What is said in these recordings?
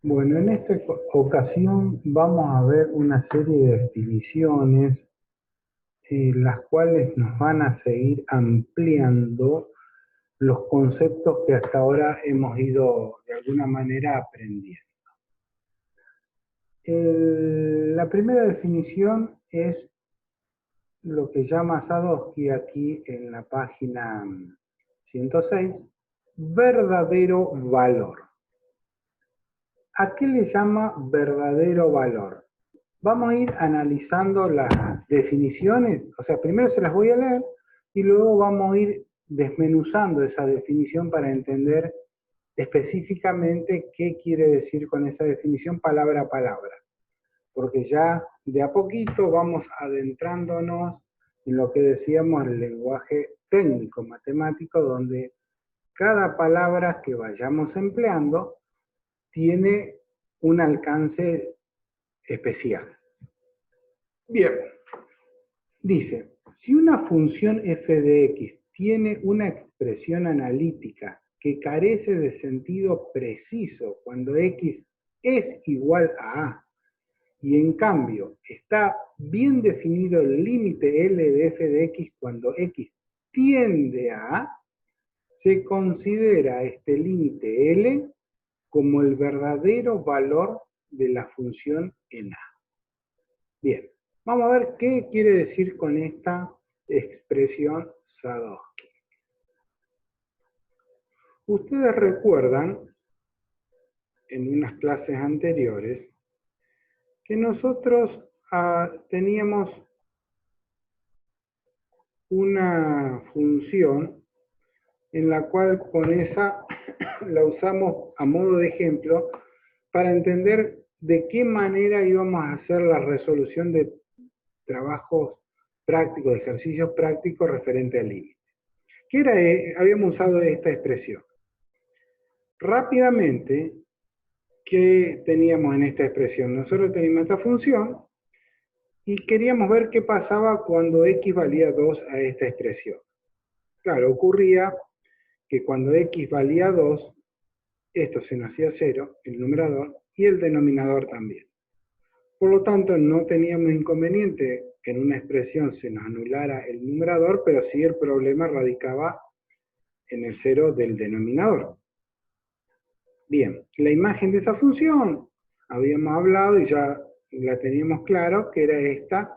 Bueno, en esta ocasión vamos a ver una serie de definiciones, las cuales nos van a seguir ampliando los conceptos que hasta ahora hemos ido de alguna manera aprendiendo. La primera definición es lo que llama Sadowski aquí en la página 106, verdadero valor. ¿A qué le llama verdadero valor? Vamos a ir analizando las definiciones, o sea, primero se las voy a leer y luego vamos a ir desmenuzando esa definición para entender específicamente qué quiere decir con esa definición palabra a palabra. Porque ya de a poquito vamos adentrándonos en lo que decíamos el lenguaje técnico matemático, donde cada palabra que vayamos empleando tiene un alcance especial. Bien, dice, si una función f de x tiene una expresión analítica que carece de sentido preciso cuando x es igual a y en cambio está bien definido el límite L de f de x cuando x tiende a, se considera este límite L como el verdadero valor de la función en A. Bien, vamos a ver qué quiere decir con esta expresión Sadowski. Ustedes recuerdan, en unas clases anteriores, que nosotros teníamos una función en la cual con esa la usamos a modo de ejemplo para entender de qué manera íbamos a hacer la resolución de trabajos prácticos, de ejercicios prácticos referente al límite. ¿Qué era? Habíamos usado esta expresión. Rápidamente, ¿qué teníamos en esta expresión? Nosotros teníamos esta función y queríamos ver qué pasaba cuando x valía 2 a esta expresión. Claro, ocurría que cuando x valía 2, esto se nos hacía 0, el numerador, y el denominador también. Por lo tanto, no teníamos inconveniente que en una expresión se nos anulara el numerador, pero sí el problema radicaba en el 0 del denominador. Bien, la imagen de esa función, habíamos hablado y ya la teníamos claro, que era esta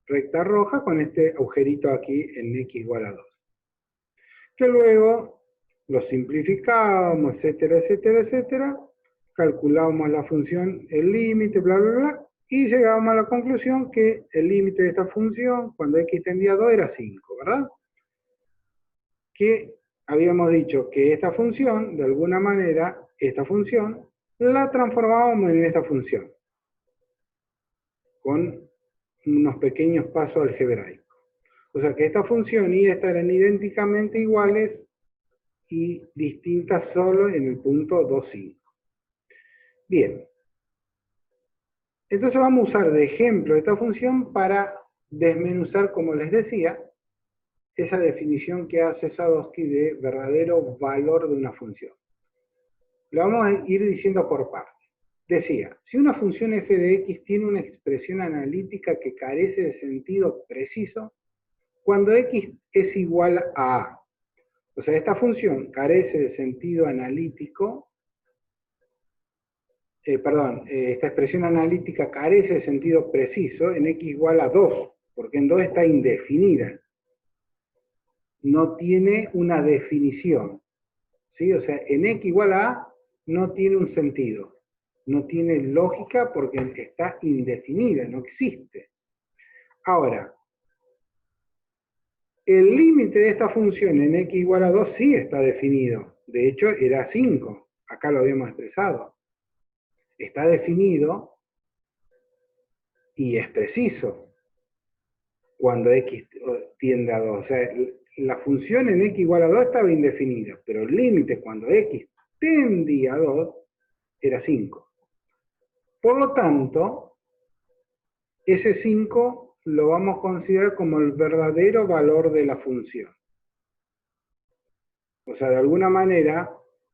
recta roja con este agujerito aquí en x igual a 2. Que luego lo simplificábamos, etcétera, etcétera, etcétera, calculábamos la función, el límite, bla, bla, bla, y llegábamos a la conclusión que el límite de esta función, cuando x tendía a 2, era 5, ¿verdad? Que habíamos dicho que esta función, de alguna manera, esta función, la transformábamos en esta función, con unos pequeños pasos algebraicos. O sea que esta función y esta eran idénticamente iguales y distintas solo en el punto 2,5. Bien. Entonces vamos a usar de ejemplo esta función para desmenuzar, como les decía, esa definición que hace Sadowski de verdadero valor de una función. Lo vamos a ir diciendo por partes. Decía, si una función f de x tiene una expresión analítica que carece de sentido preciso, cuando x es igual a a. O sea, esta función carece de sentido analítico, esta expresión analítica carece de sentido preciso en x igual a 2, porque en 2 está indefinida. No tiene una definición. ¿Sí? O sea, en x igual a no tiene un sentido. No tiene lógica porque está indefinida, no existe. Ahora, el límite de esta función en x igual a 2 sí está definido. De hecho, era 5. Acá lo habíamos expresado. Está definido y es preciso cuando x tiende a 2. O sea, la función en x igual a 2 estaba indefinida, pero el límite cuando x tendía a 2 era 5. Por lo tanto, ese 5 lo vamos a considerar como el verdadero valor de la función. O sea, de alguna manera,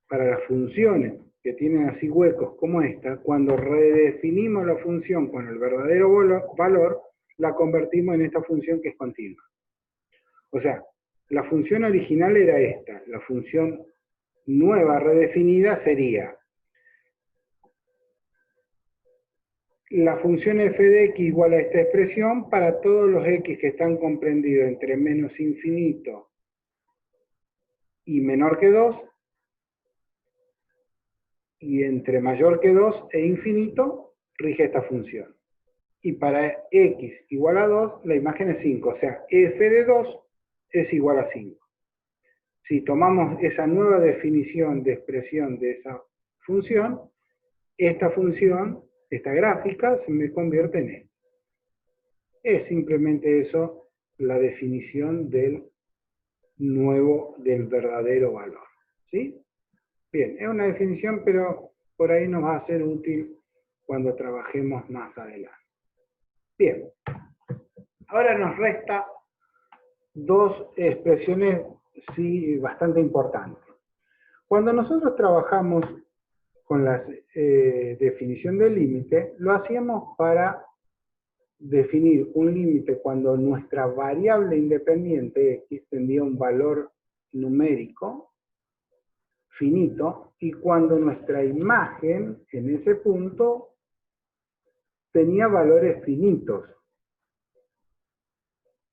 para las funciones que tienen así huecos como esta, cuando redefinimos la función con el verdadero valor, la convertimos en esta función que es continua. O sea, la función original era esta, la función nueva redefinida sería la función f de x igual a esta expresión para todos los x que están comprendidos entre menos infinito y menor que 2, y entre mayor que 2 e infinito rige esta función. Y para x igual a 2, la imagen es 5, o sea, f de 2 es igual a 5. Si tomamos esa nueva definición de expresión de esa función, esta función, esta gráfica, se me convierte en esto. Es simplemente eso, la definición del verdadero valor. ¿Sí? Bien, es una definición, pero por ahí nos va a ser útil cuando trabajemos más adelante. Bien, ahora nos resta dos expresiones sí, bastante importantes. Cuando nosotros trabajamos con la definición del límite, lo hacíamos para definir un límite cuando nuestra variable independiente x tendría un valor numérico finito, y cuando nuestra imagen en ese punto tenía valores finitos.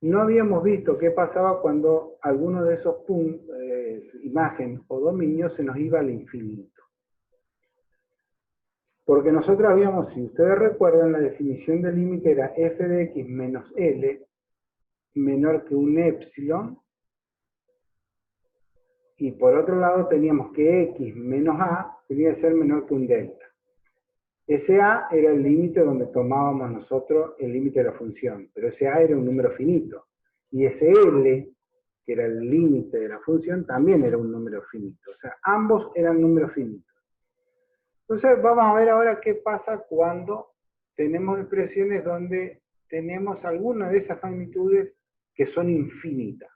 No habíamos visto qué pasaba cuando alguno de esos puntos, imagen o dominio, se nos iba al infinito. Porque nosotros habíamos, si ustedes recuerdan, la definición del límite era f de x menos L menor que un epsilon, y por otro lado teníamos que x menos a tenía que ser menor que un delta. Ese a era el límite donde tomábamos nosotros el límite de la función, pero ese a era un número finito. Y ese L, que era el límite de la función, también era un número finito. O sea, ambos eran números finitos. Entonces vamos a ver ahora qué pasa cuando tenemos expresiones donde tenemos alguna de esas magnitudes que son infinitas.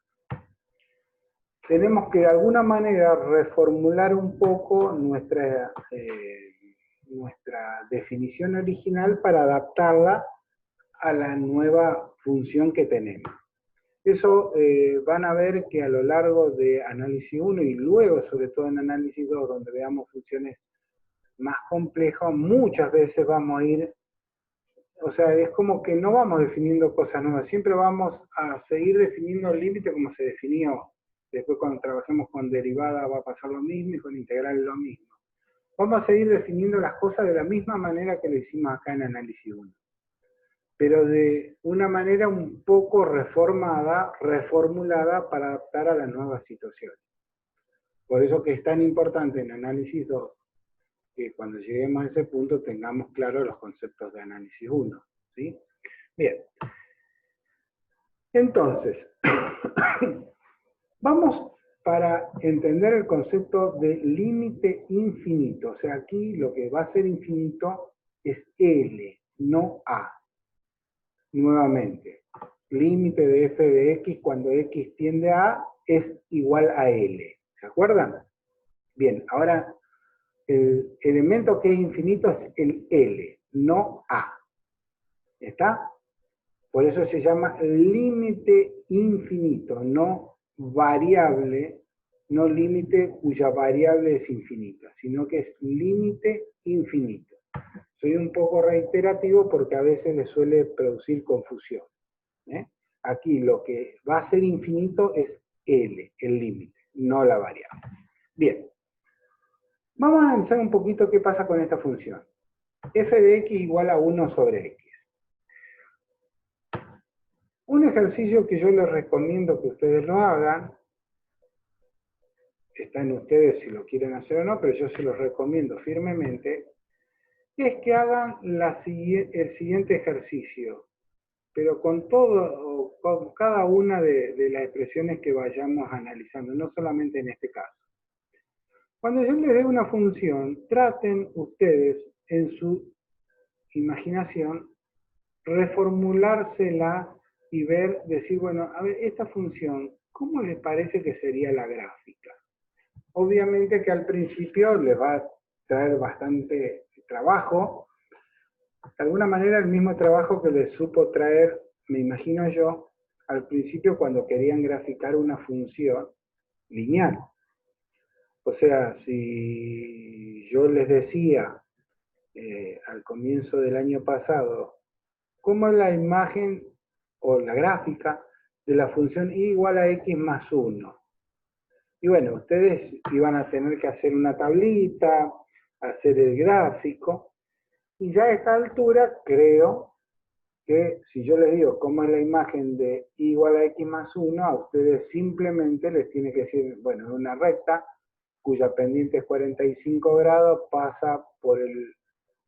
Tenemos que de alguna manera reformular un poco nuestra definición original para adaptarla a la nueva función que tenemos. Eso van a ver que a lo largo de análisis 1 y luego sobre todo en análisis 2, donde veamos funciones más complejas, muchas veces vamos a ir, o sea, es como que no vamos definiendo cosas nuevas, siempre vamos a seguir definiendo el límite como se definió. Después cuando trabajemos con derivada va a pasar lo mismo y con integral lo mismo. Vamos a seguir definiendo las cosas de la misma manera que lo hicimos acá en análisis 1. Pero de una manera un poco reformada, reformulada para adaptar a las nuevas situaciones. Por eso que es tan importante en análisis 2 que cuando lleguemos a ese punto tengamos claros los conceptos de análisis 1. ¿Sí? Bien. Entonces, vamos para entender el concepto de límite infinito. O sea, aquí lo que va a ser infinito es L, no A. Nuevamente, límite de f de x cuando x tiende a A es igual a L. ¿Se acuerdan? Bien, ahora el elemento que es infinito es el L, no A. ¿Está? Por eso se llama límite infinito, no variable, no límite cuya variable es infinita, sino que es límite infinito. Soy un poco reiterativo porque a veces le suele producir confusión. Aquí lo que va a ser infinito es L, el límite, no la variable. Bien. Vamos a analizar un poquito qué pasa con esta función. F de x igual a 1 sobre x. Un ejercicio que yo les recomiendo que ustedes lo hagan, está en ustedes si lo quieren hacer o no, pero yo se los recomiendo firmemente, es que hagan el siguiente ejercicio, pero con cada una de las expresiones que vayamos analizando, no solamente en este caso. Cuando yo les dé una función, traten ustedes en su imaginación reformulársela y decir, bueno, a ver, esta función, ¿cómo les parece que sería la gráfica? Obviamente que al principio les va a traer bastante trabajo. De alguna manera el mismo trabajo que les supo traer, me imagino yo, al principio cuando querían graficar una función lineal. O sea, si yo les decía al comienzo del año pasado, ¿cómo es la imagen o la gráfica de la función y igual a x más 1? Y bueno, ustedes iban a tener que hacer una tablita, hacer el gráfico, y ya a esta altura creo que si yo les digo cómo es la imagen de y igual a x más 1, a ustedes simplemente les tiene que decir, bueno, es una recta cuya pendiente es 45 grados, pasa por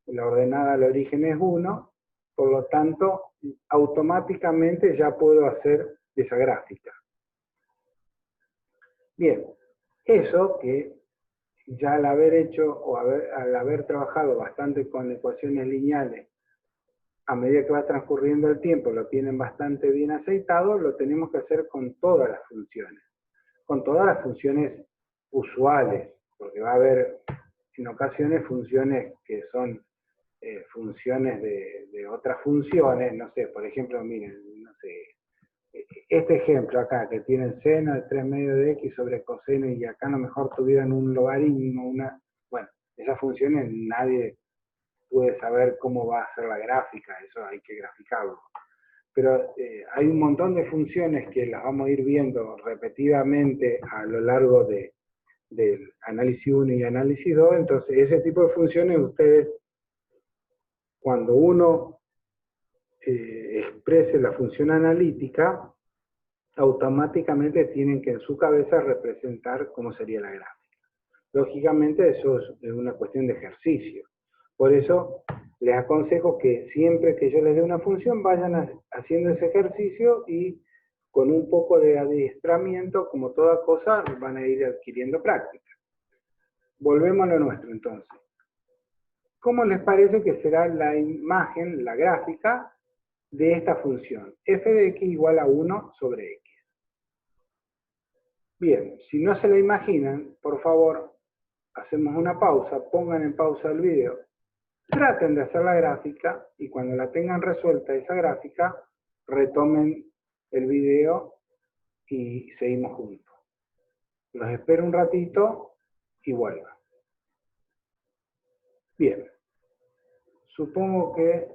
la ordenada al origen es 1, por lo tanto, automáticamente ya puedo hacer esa gráfica. Bien, eso que ya al haber hecho o al haber trabajado bastante con ecuaciones lineales, a medida que va transcurriendo el tiempo lo tienen bastante bien aceitado, lo tenemos que hacer con todas las funciones. Con todas las funciones usuales, porque va a haber en ocasiones funciones que son funciones de otras funciones, no sé, por ejemplo, miren, no sé, este ejemplo acá, que tienen seno de 3 medios de x sobre coseno y acá a lo mejor tuvieran un logaritmo, bueno, esas funciones nadie puede saber cómo va a ser la gráfica, eso hay que graficarlo. Pero hay un montón de funciones que las vamos a ir viendo repetidamente a lo largo del análisis 1 y análisis 2, entonces ese tipo de funciones ustedes, cuando uno exprese la función analítica, automáticamente tienen que en su cabeza representar cómo sería la gráfica. Lógicamente eso es una cuestión de ejercicio. Por eso les aconsejo que siempre que yo les dé una función vayan haciendo ese ejercicio y con un poco de adiestramiento, como toda cosa, van a ir adquiriendo práctica. Volvemos a lo nuestro entonces. ¿Cómo les parece que será la imagen, la gráfica de esta función? F de x igual a 1 sobre x. Bien, si no se la imaginan, por favor, hacemos una pausa, pongan en pausa el video, traten de hacer la gráfica y cuando la tengan resuelta esa gráfica, retomen el video y seguimos juntos. Los espero un ratito y vuelvan. Bien, supongo que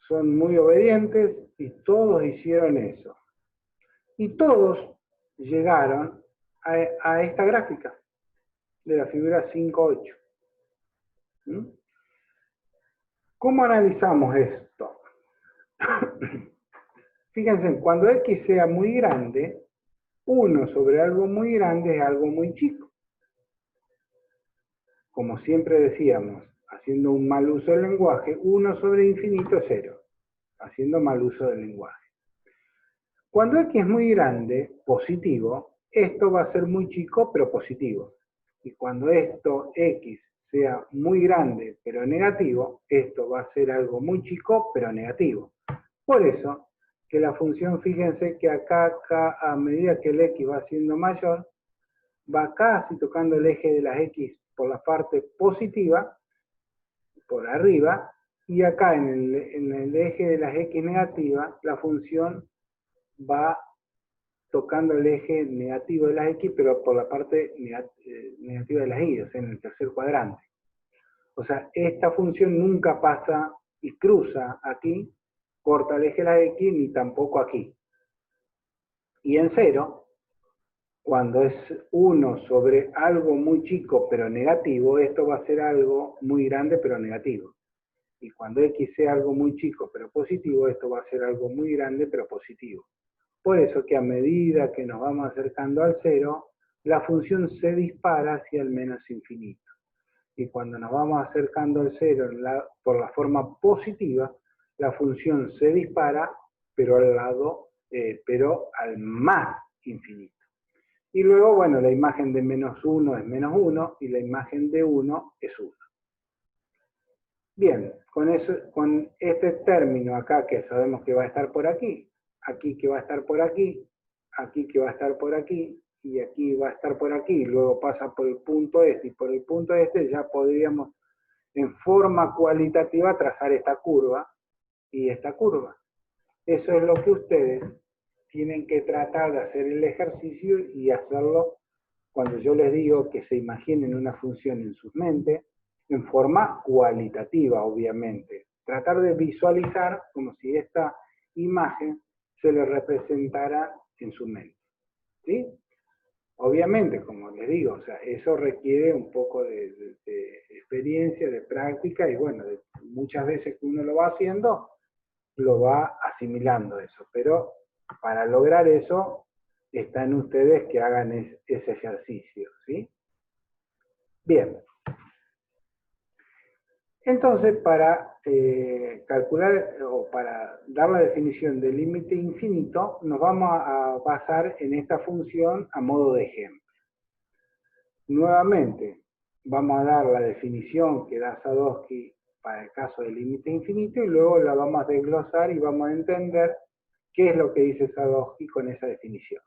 son muy obedientes y todos hicieron eso. Y todos llegaron a esta gráfica de la figura 5,8. ¿Mm? ¿Cómo analizamos esto? Fíjense, cuando x sea muy grande, 1 sobre algo muy grande es algo muy chico. Como siempre decíamos, haciendo un mal uso del lenguaje, 1 sobre infinito es 0, haciendo mal uso del lenguaje. Cuando x es muy grande, positivo, esto va a ser muy chico, pero positivo. Y cuando esto, x, sea muy grande, pero negativo, esto va a ser algo muy chico, pero negativo. Por eso, que la función, fíjense que acá, a medida que el x va siendo mayor, va casi tocando el eje de las x por la parte positiva, por arriba, y acá en el eje de las x negativas, la función va tocando el eje negativo de las x, pero por la parte negativa de las y, o sea, en el tercer cuadrante. O sea, esta función nunca pasa y cruza aquí, corta el eje de la x, ni tampoco aquí. Y en 0, cuando es 1 sobre algo muy chico pero negativo, esto va a ser algo muy grande pero negativo. Y cuando x sea algo muy chico pero positivo, esto va a ser algo muy grande pero positivo. Por eso que a medida que nos vamos acercando al 0, la función se dispara hacia el menos infinito. Y cuando nos vamos acercando al 0 por la forma positiva, la función se dispara, pero al más infinito. Y luego, bueno, la imagen de menos 1 es menos 1 y la imagen de 1 es 1. Bien, con este término acá que sabemos que va a estar por aquí que va a estar por aquí que va a estar por aquí, y aquí va a estar por aquí, y luego pasa por el punto este y por el punto este, ya podríamos en forma cualitativa trazar esta curva y esta curva. Eso es lo que ustedes tienen que tratar de hacer el ejercicio y hacerlo cuando yo les digo que se imaginen una función en sus mentes, en forma cualitativa, obviamente. Tratar de visualizar como si esta imagen se les representara en su mente. ¿Sí? Obviamente, como les digo, o sea, eso requiere un poco de experiencia, de práctica, y bueno, muchas veces que uno lo va haciendo, lo va asimilando eso. Pero para lograr eso, está en ustedes que hagan ese ejercicio, ¿sí? Bien. Entonces, para calcular o para dar la definición del límite infinito, nos vamos a basar en esta función a modo de ejemplo. Nuevamente, vamos a dar la definición que da Sadowski para el caso del límite infinito y luego la vamos a desglosar y vamos a entender qué es lo que dice Sadowski con esa definición.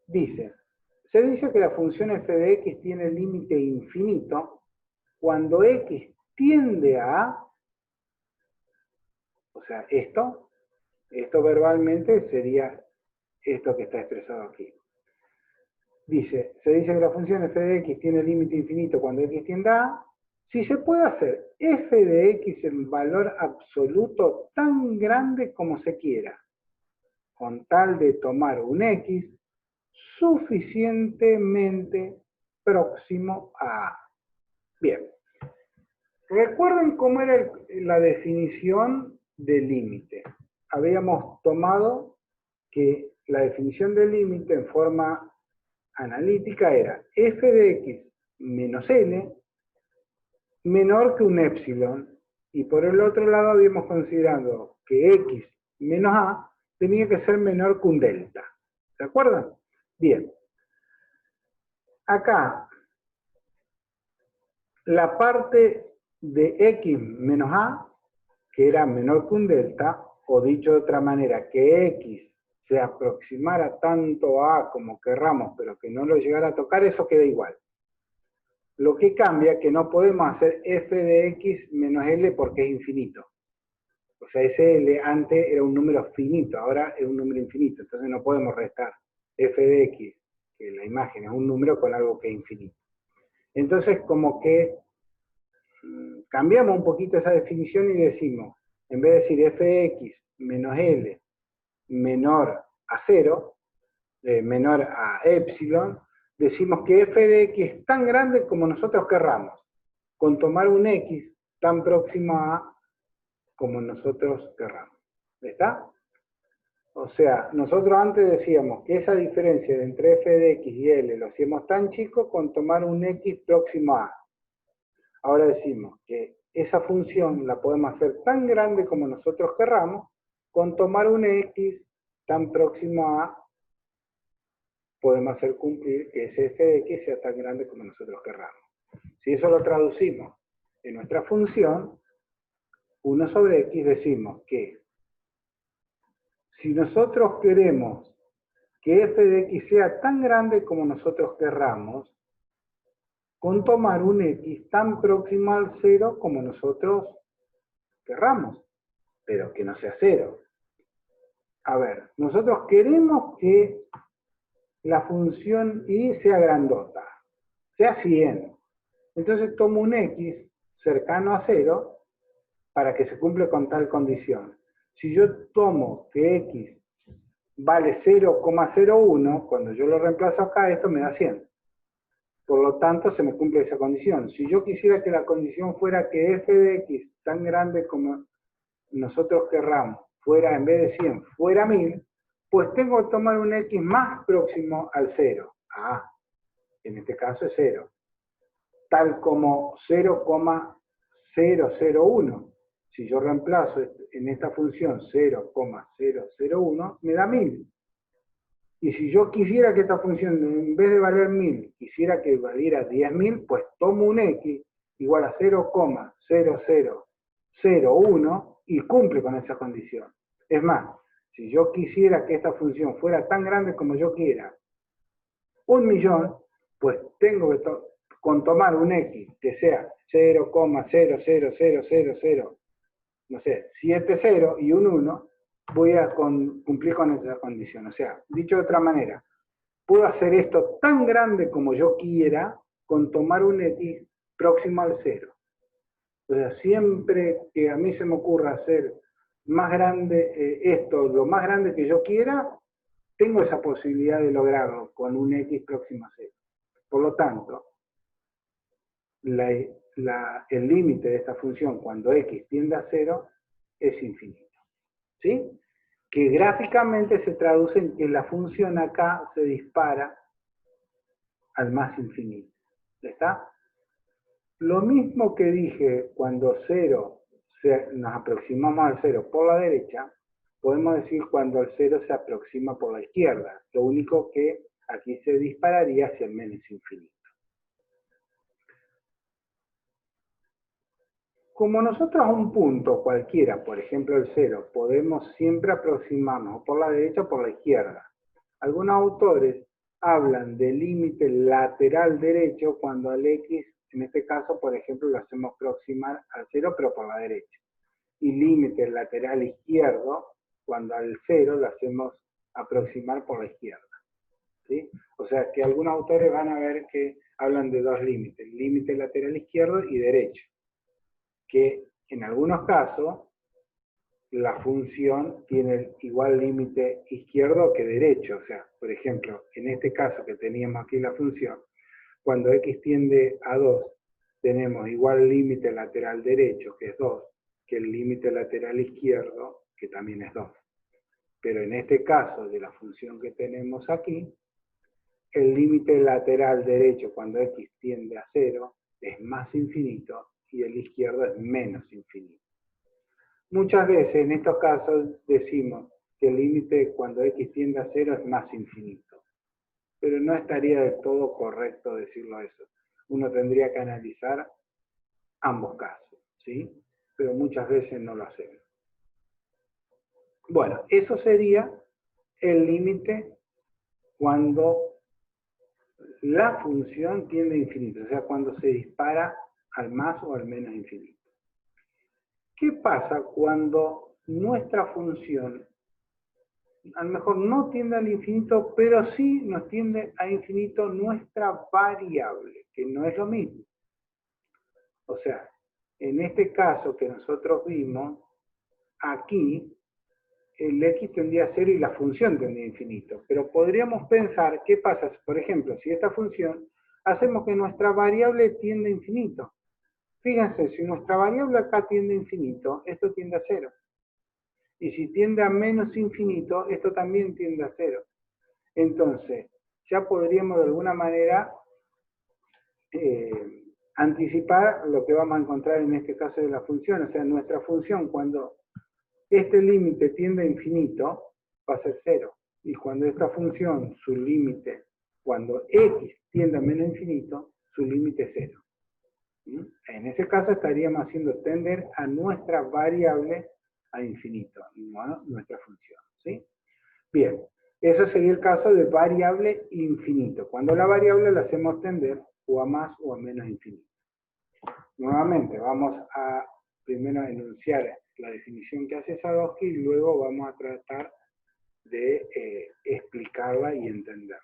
Se dice que la función f de x tiene límite infinito cuando x tiende a, o sea, esto verbalmente sería esto que está expresado aquí. Se dice que la función f de x tiene límite infinito cuando x tiende a, si se puede hacer f de x en valor absoluto tan grande como se quiera, con tal de tomar un x suficientemente próximo a A. Bien. Recuerden cómo era la definición de límite. Habíamos tomado que la definición de límite en forma analítica era f de x menos l menor que un epsilon, y por el otro lado habíamos considerado que x menos a tenía que ser menor que un delta. ¿Se acuerdan? Bien. Acá, la parte de x menos a, que era menor que un delta, o dicho de otra manera, que x se aproximara tanto a A como querramos, pero que no lo llegara a tocar, eso queda igual. Lo que cambia es que no podemos hacer f de x menos l porque es infinito. O sea, ese l antes era un número finito, ahora es un número infinito, entonces no podemos restar f de x, que la imagen es un número con algo que es infinito. Entonces, como que cambiamos un poquito esa definición y decimos, en vez de decir f de x menos l menor a 0, menor a epsilon, decimos que f de x es tan grande como nosotros querramos, con tomar un x tan próximo a como nosotros querramos. ¿Está? O sea, nosotros antes decíamos que esa diferencia entre f de x y l lo hacíamos tan chico con tomar un x próximo a. Ahora decimos que esa función la podemos hacer tan grande como nosotros querramos, con tomar un x tan próximo a, podemos hacer cumplir que ese f de x sea tan grande como nosotros querramos. Si eso lo traducimos en nuestra función, 1 sobre x, decimos que si nosotros queremos que f de x sea tan grande como nosotros querramos, con tomar un x tan próximo al 0 como nosotros querramos, pero que no sea 0. A ver, nosotros queremos que la función y sea grandota, sea 100. Entonces tomo un x cercano a 0 para que se cumpla con tal condición. Si yo tomo que x vale 0,01, cuando yo lo reemplazo acá, esto me da 100. Por lo tanto, se me cumple esa condición. Si yo quisiera que la condición fuera que f de x tan grande como nosotros querramos, fuera, en vez de 100, fuera 1000, pues tengo que tomar un x más próximo al 0. Ah, en este caso es 0. Tal como 0,001. Si yo reemplazo en esta función 0,001, me da 1000. Y si yo quisiera que esta función, en vez de valer 1000, quisiera que valiera 10.000, pues tomo un x igual a 0,0001 y cumple con esa condición. Es más, si yo quisiera que esta función fuera tan grande como yo quiera, 1.000.000, pues tengo que con tomar un X que sea 0,00000, no sé, 70 y un 1, voy a cumplir con esa condición. O sea, dicho de otra manera, puedo hacer esto tan grande como yo quiera con tomar un X próximo al 0. O sea, siempre que a mí se me ocurra hacer más grande esto, lo más grande que yo quiera, tengo esa posibilidad de lograrlo con un X próximo a 0. Por lo tanto, el límite de esta función cuando X tiende a 0 es infinito. ¿Sí? Que gráficamente se traduce en que la función acá se dispara al más infinito. ¿Está? Lo mismo que dije cuando 0 nos aproximamos al 0 por la derecha, podemos decir cuando el 0 se aproxima por la izquierda. Lo único que aquí se dispararía hacia el menos infinito. Como nosotros a un punto cualquiera, por ejemplo el 0, podemos siempre aproximarnos por la derecha o por la izquierda. Algunos autores hablan de límite lateral derecho cuando al X, en este caso, por ejemplo, lo hacemos aproximar al 0, pero por la derecha. Y límite lateral izquierdo cuando al 0 lo hacemos aproximar por la izquierda. ¿Sí? O sea que algunos autores van a ver que hablan de dos límites, límite lateral izquierdo y derecho, que en algunos casos la función tiene igual límite izquierdo que derecho. O sea, por ejemplo, en este caso que teníamos aquí la función, cuando x tiende a 2, tenemos igual límite lateral derecho, que es 2, que el límite lateral izquierdo, que también es 2. Pero en este caso de la función que tenemos aquí, el límite lateral derecho cuando x tiende a 0 es más infinito y el izquierdo es menos infinito. Muchas veces en estos casos decimos que el límite cuando x tiende a 0 es más infinito, pero no estaría del todo correcto decirlo eso. Uno tendría que analizar ambos casos, ¿sí? Pero muchas veces no lo hacemos. Bueno, eso sería el límite cuando la función tiende a infinito, o sea, cuando se dispara al más o al menos infinito. ¿Qué pasa cuando nuestra función a lo mejor no tiende al infinito, pero sí nos tiende a infinito nuestra variable, que no es lo mismo? O sea, en este caso que nosotros vimos, aquí el x tendría a 0 y la función tendría a infinito. Pero podríamos pensar, ¿qué pasa? Por ejemplo, si esta función hacemos que nuestra variable tiende a infinito. Fíjense, si nuestra variable acá tiende a infinito, esto tiende a 0. Y si tiende a menos infinito, esto también tiende a 0. Entonces, ya podríamos de alguna manera anticipar lo que vamos a encontrar en este caso de la función. O sea, nuestra función, cuando este límite tiende a infinito, va a ser 0. Y cuando esta función, su límite, cuando x tiende a menos infinito, su límite es 0. En ese caso estaríamos haciendo tender a nuestra variable a infinito, no nuestra función. ¿Sí? Bien, eso sería el caso de variable infinito, cuando la variable la hacemos tender o a más o a menos infinito. Nuevamente, vamos a primero enunciar la definición que hace Sadowski y luego vamos a tratar de explicarla y entenderla.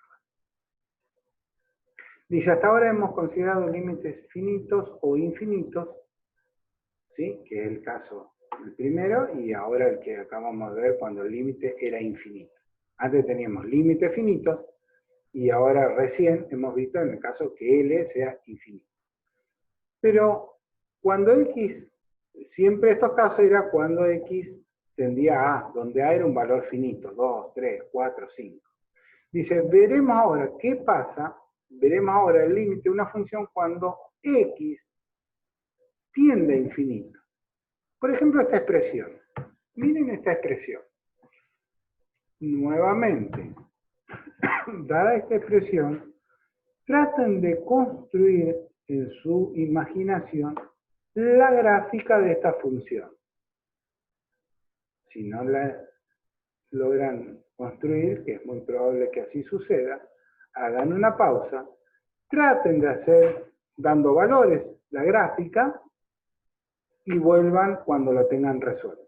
Dice, hasta ahora hemos considerado límites finitos o infinitos, ¿sí? Que es el caso del primero, y ahora el que acabamos de ver cuando el límite era infinito. Antes teníamos límites finitos, y ahora recién hemos visto en el caso que L sea infinito. Pero cuando X, siempre estos casos era cuando X tendía a A, donde A era un valor finito, 2, 3, 4, 5. Dice, veremos ahora qué pasa, veremos ahora el límite de una función cuando X tiende a infinito. Por ejemplo, esta expresión. Miren esta expresión. Nuevamente, dada esta expresión, traten de construir en su imaginación la gráfica de esta función. Si no la logran construir, que es muy probable que así suceda, hagan una pausa, traten de hacer, dando valores, la gráfica, y vuelvan cuando lo tengan resuelto.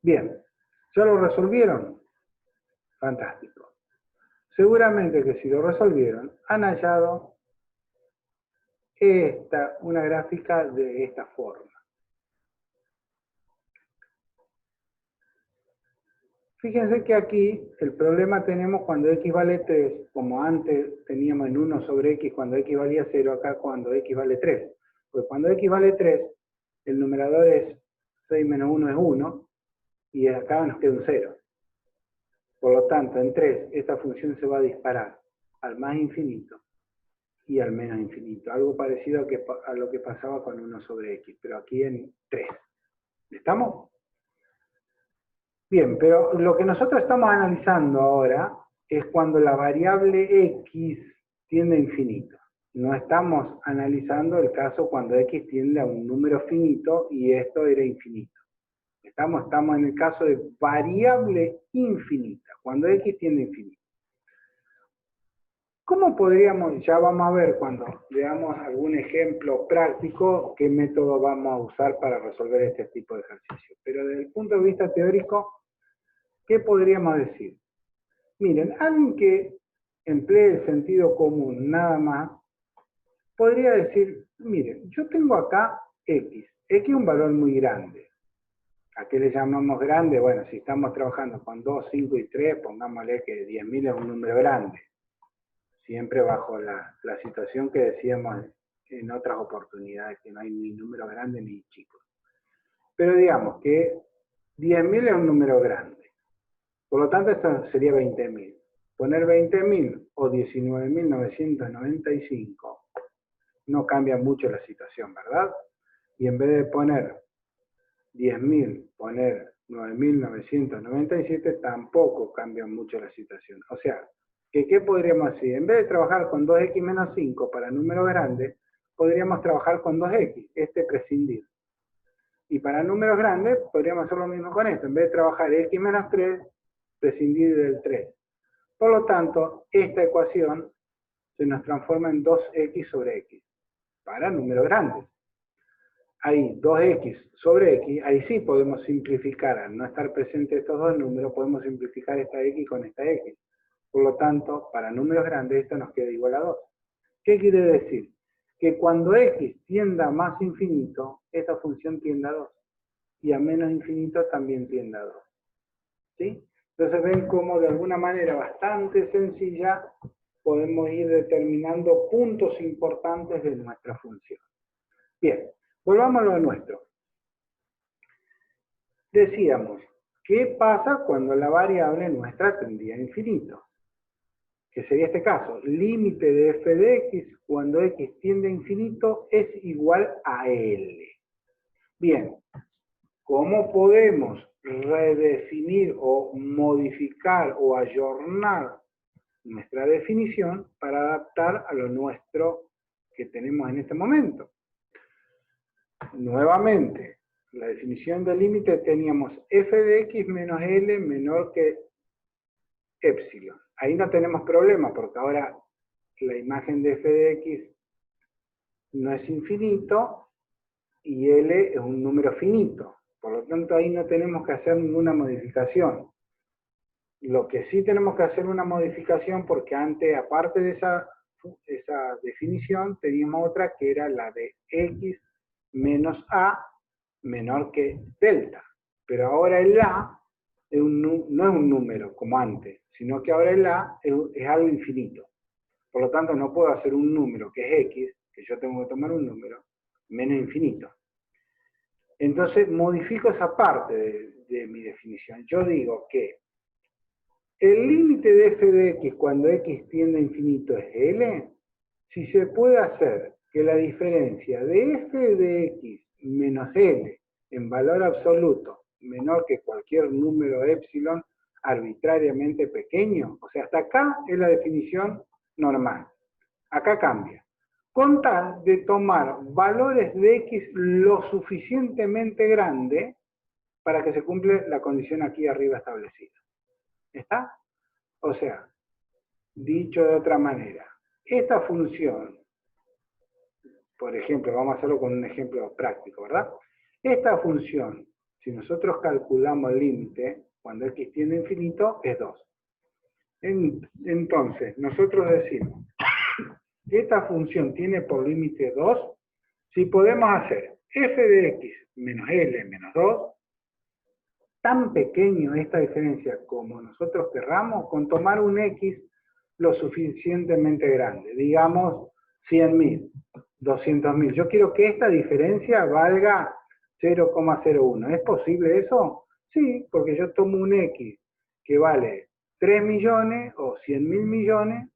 Bien, ¿ya lo resolvieron? Fantástico. Seguramente que si lo resolvieron, han hallado una gráfica de esta forma. Fíjense que aquí el problema tenemos cuando x vale 3, como antes teníamos en 1 sobre x cuando x valía 0, acá cuando x vale 3. Pues cuando x vale 3, el numerador es 6 menos 1 es 1, y acá nos queda un 0. Por lo tanto, en 3, esta función se va a disparar al más infinito y al menos infinito. Algo parecido a lo que pasaba con 1 sobre x, pero aquí en 3. ¿Estamos? Bien, pero lo que nosotros estamos analizando ahora es cuando la variable x tiende a infinito. No estamos analizando el caso cuando x tiende a un número finito y esto era infinito. Estamos en el caso de variable infinita, cuando x tiende a infinito. ¿Cómo podríamos, ya vamos a ver cuando veamos algún ejemplo práctico, qué método vamos a usar para resolver este tipo de ejercicios? Pero desde el punto de vista teórico, ¿qué podríamos decir? Miren, alguien que emplee el sentido común nada más, podría decir, miren, yo tengo acá x. X es un valor muy grande. ¿A qué le llamamos grande? Bueno, si estamos trabajando con 2, 5 y 3, pongámosle que 10.000 es un número grande. Siempre bajo la situación que decíamos en otras oportunidades, que no hay ni números grandes ni chicos. Pero digamos que 10.000 es un número grande. Por lo tanto, esto sería 20.000. Poner 20.000 o 19.995 no cambia mucho la situación, ¿verdad? Y en vez de poner 10.000, poner 9.997 tampoco cambia mucho la situación. O sea, ¿qué podríamos decir? En vez de trabajar con 2x menos 5 para números grandes, podríamos trabajar con 2x, prescindir. Y para números grandes, podríamos hacer lo mismo con esto. En vez de trabajar x menos 3, prescindir del 3. Por lo tanto, esta ecuación se nos transforma en 2x sobre x, para números grandes. Ahí, 2x sobre x, ahí sí podemos simplificar, al no estar presentes estos dos números, podemos simplificar esta x con esta x. Por lo tanto, para números grandes esto nos queda igual a 2. ¿Qué quiere decir? Que cuando x tienda a más infinito, esta función tiende a 2. Y a menos infinito también tiende a 2. ¿Sí? Entonces ven cómo de alguna manera bastante sencilla podemos ir determinando puntos importantes de nuestra función. Bien, volvamos a lo nuestro. Decíamos, ¿qué pasa cuando la variable nuestra tendría a infinito? Que sería este caso, límite de f de x cuando x tiende a infinito es igual a L. Bien, ¿cómo podemos redefinir o modificar o ayornar nuestra definición para adaptar a lo nuestro que tenemos en este momento? Nuevamente, la definición del límite teníamos f de x menos L menor que epsilon. Ahí no tenemos problema porque ahora la imagen de f de x no es infinito y L es un número finito. Por lo tanto, ahí no tenemos que hacer ninguna modificación. Lo que sí tenemos que hacer una modificación, porque antes, aparte de esa definición, teníamos otra que era la de x menos a menor que delta. Pero ahora el a no es un número como antes, sino que ahora el a es algo infinito. Por lo tanto, no puedo hacer un número que es x, que yo tengo que tomar un número, menos infinito. Entonces, modifico esa parte de mi definición. Yo digo que el límite de f de x cuando x tiende a infinito es L, si se puede hacer que la diferencia de f de x menos L en valor absoluto menor que cualquier número epsilon arbitrariamente pequeño, o sea, hasta acá es la definición normal. Acá cambia. Con tal de tomar valores de x lo suficientemente grande para que se cumpla la condición aquí arriba establecida. ¿Está? O sea, dicho de otra manera, esta función, por ejemplo, vamos a hacerlo con un ejemplo práctico, ¿verdad? Esta función, si nosotros calculamos el límite, cuando x tiende a infinito, es 2. Entonces, nosotros decimos que esta función tiene por límite 2, si podemos hacer f de x menos l menos 2, tan pequeño esta diferencia como nosotros querramos, con tomar un x lo suficientemente grande, digamos 100.000, 200.000. Yo quiero que esta diferencia valga 0,01. ¿Es posible eso? Sí, porque yo tomo un x que vale 3 millones o 100.000 millones,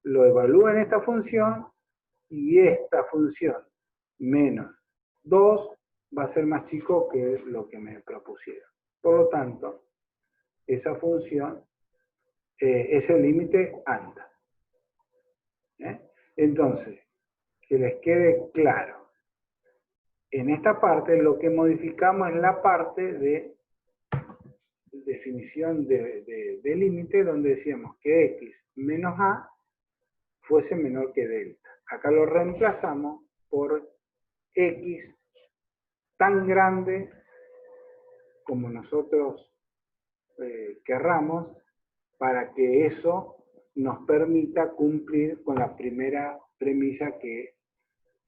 lo evalúo en esta función y esta función menos 2 va a ser más chico que lo que me propusieron. Por lo tanto, esa función es el límite anda. Entonces, que les quede claro, en esta parte lo que modificamos es la parte de definición de límite, donde decíamos que x menos a fuese menor que delta. Acá lo reemplazamos por x tan grande como nosotros querramos, para que eso nos permita cumplir con la primera premisa, que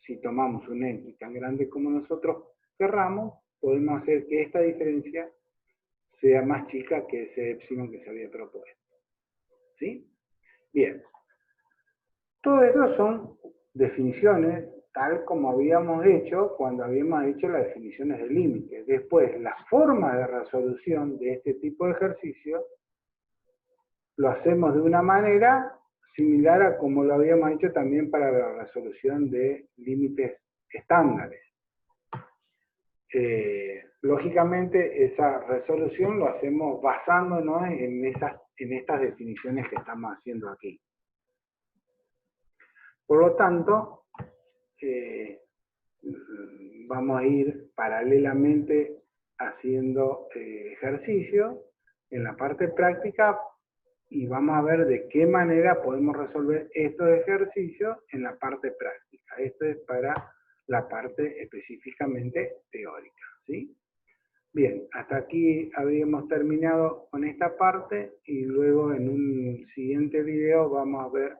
si tomamos un x tan grande como nosotros querramos, podemos hacer que esta diferencia sea más chica que ese epsilon que se había propuesto. ¿Sí? Bien. Todo eso son definiciones tal como habíamos hecho cuando habíamos hecho las definiciones de límite. Después, la forma de resolución de este tipo de ejercicio lo hacemos de una manera similar a como lo habíamos hecho también para la resolución de límites estándares. Lógicamente, esa resolución lo hacemos basándonos en estas definiciones que estamos haciendo aquí. Por lo tanto, vamos a ir paralelamente haciendo ejercicios en la parte práctica y vamos a ver de qué manera podemos resolver estos ejercicios en la parte práctica. Esto es para la parte específicamente teórica, ¿sí? Bien, hasta aquí habíamos terminado con esta parte y luego en un siguiente video vamos a ver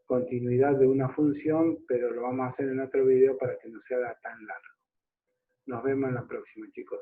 continuidad de una función, pero lo vamos a hacer en otro video para que no sea tan largo. Nos vemos en la próxima, chicos.